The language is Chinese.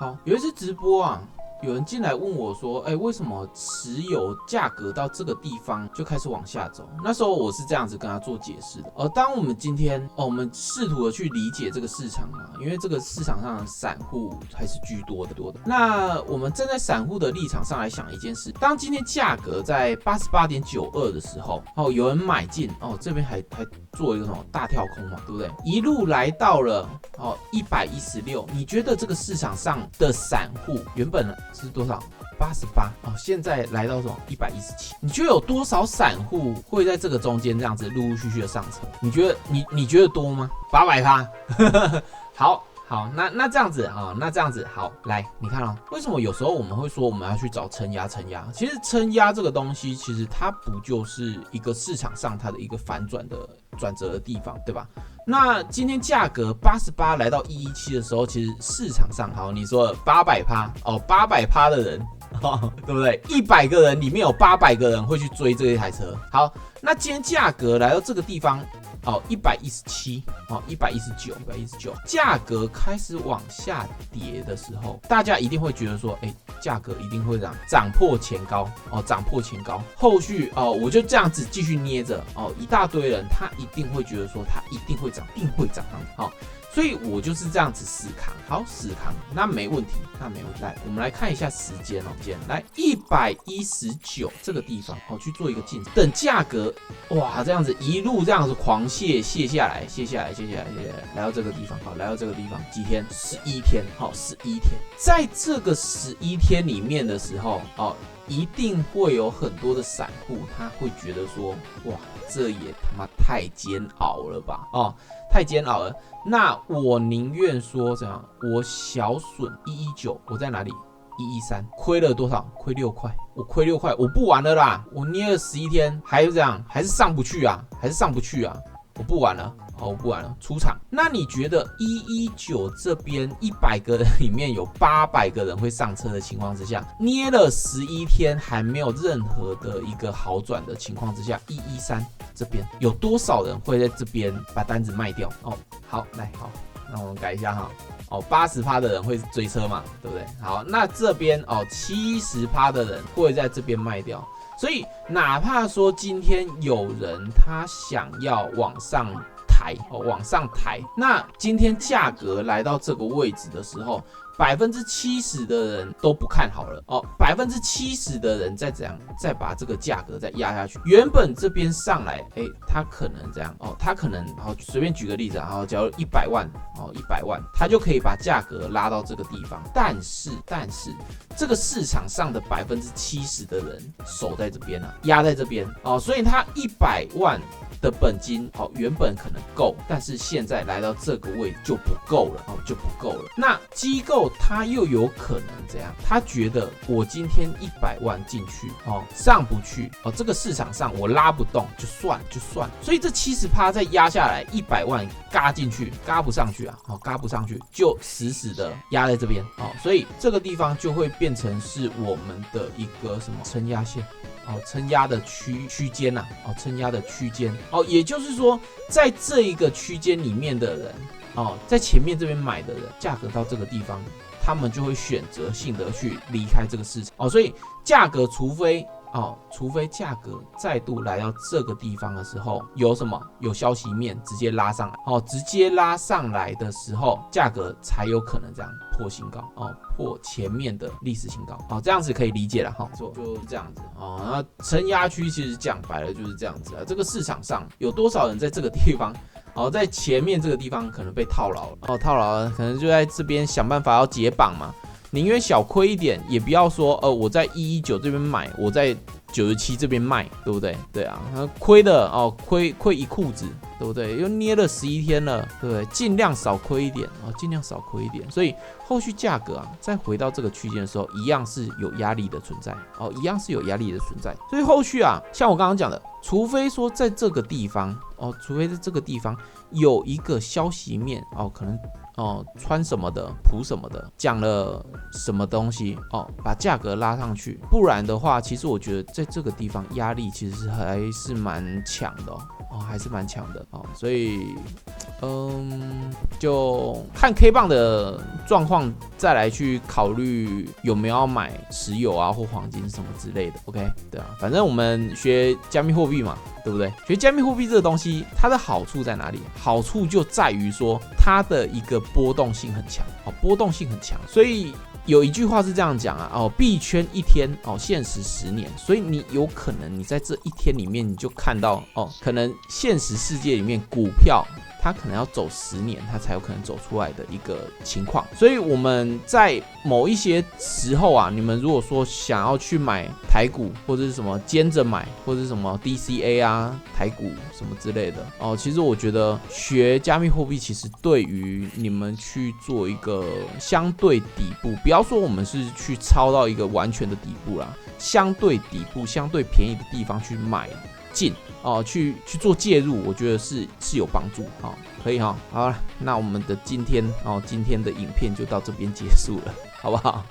好，有一次直播啊，有人进来问我说，为什么石油价格到这个地方就开始往下走？那时候我是这样子跟他做解释的。当我们今天我们试图的去理解这个市场啊，因为这个市场上的散户还是居多的。那我们站在散户的立场上来想一件事：当今天价格在88.92的时候，有人买进，这边还做一个什么大跳空嘛，对不对？一路来到了116，你觉得这个市场上的散户原本是多少？88现在来到什么117？你觉得有多少散户会在这个中间这样子陆陆续续的上车？你觉得多吗？800%？好，那这样子啊，好，来，你看为什么有时候我们会说我们要去找撑压？其实撑压这个东西，其实它不就是一个市场上它的一个反转的转折的地方，对吧？那今天价格88来到117的时候，其实市场上你说800%的人。对不对？100个人里面有800个人会去追这一台车。好，那今天价格来到这个地方，117，119，价格开始往下跌的时候，大家一定会觉得说，价格一定会涨破前高，涨破前高。后续我就这样子继续捏着，一大堆人他一定会觉得说，他一定会涨，好。所以我就是这样子死扛，那没问题。来，我们来看一下时间来119这个地方去做一个进场，等价格哇这样子一路这样子狂卸下来，来到这个地方，来到这个地方几天？11天，11天，在这个11天里面的时候一定会有很多的散户，他会觉得说，哇，这也他妈太煎熬了吧，太煎熬了。那我宁愿说这样，我小损119，我在哪里？113，亏了多少？亏6块，我亏6块，我不玩了啦，我捏了11天，还是这样，还是上不去啊，我不玩了。我不玩了，出场。那你觉得119这边100个人里面有800个人会上车的情况之下，捏了11天还没有任何的一个好转的情况之下，113这边有多少人会在这边把单子卖掉？好，那我们改一下哈。80%的人会追车嘛，对不对？好，那这边70%的人会在这边卖掉。所以哪怕说今天有人他想要往上抬，那今天价格来到这个位置的时候，70%的人都不看好了，70%的人再怎样，再把这个价格再压下去。原本这边上来，他可能这样他可能随便举个例子假如100万100万，他就可以把价格拉到这个地方。但是这个市场上的70%的人守在这边压在这边所以他100万的本金原本可能够，但是现在来到这个位就不够了那机构他又有可能这样，他觉得我今天100万进去上不去这个市场上我拉不动就算，所以这70%再压下来，100万嘎进去，嘎不上去就死的压在这边所以这个地方就会变成是我们的一个什么撑压线。撑压的区间撑压的区间也就是说，在这一个区间里面的人在前面这边买的人，价格到这个地方，他们就会选择性的去离开这个市场所以价格除非价格再度来到这个地方的时候，有什么？有消息面直接拉上来直接拉上来的时候，价格才有可能这样破新高破前面的历史新高这样子可以理解了就这样子那承压区其实讲白了就是这样子这个市场上有多少人在这个地方在前面这个地方可能被套牢了可能就在这边想办法要解绑嘛。宁愿小亏一点，也不要说我在119这边买，我在97这边卖，对不对？对啊，亏的亏一裤子，对不对？又捏了11天了，对不对？尽量少亏一点所以后续价格再回到这个区间的时候，一样是有压力的存在所以后续像我刚刚讲的，除非说在这个地方有一个消息面可能穿什么的谱什么的讲了什么东西把价格拉上去，不然的话其实我觉得在这个地方压力其实还是蛮强的还是蛮强的哦，所以就看 K 棒的状况再来去考虑有没有要买石油啊或黄金什么之类的。OK， 对啊，反正我们学加密货币嘛，对不对？学加密货币这个东西，它的好处在哪里？好处就在于说它的一个波动性很强，波动性很强，所以。有一句话是这样讲啊，币圈一天限时10年，所以你有可能你在这一天里面你就看到可能现实世界里面股票它可能要走10年，它才有可能走出来的一个情况。所以我们在某一些时候啊，你们如果说想要去买台股或者是什么兼着买，或者是什么 DCA 啊、台股什么之类的其实我觉得学加密货币其实对于你们去做一个相对底部，不要说我们是去抄到一个完全的底部啦，相对底部、相对便宜的地方去买进去做介入，我觉得是有帮助可以好了，那我们的今天的影片就到这边结束了，好不好？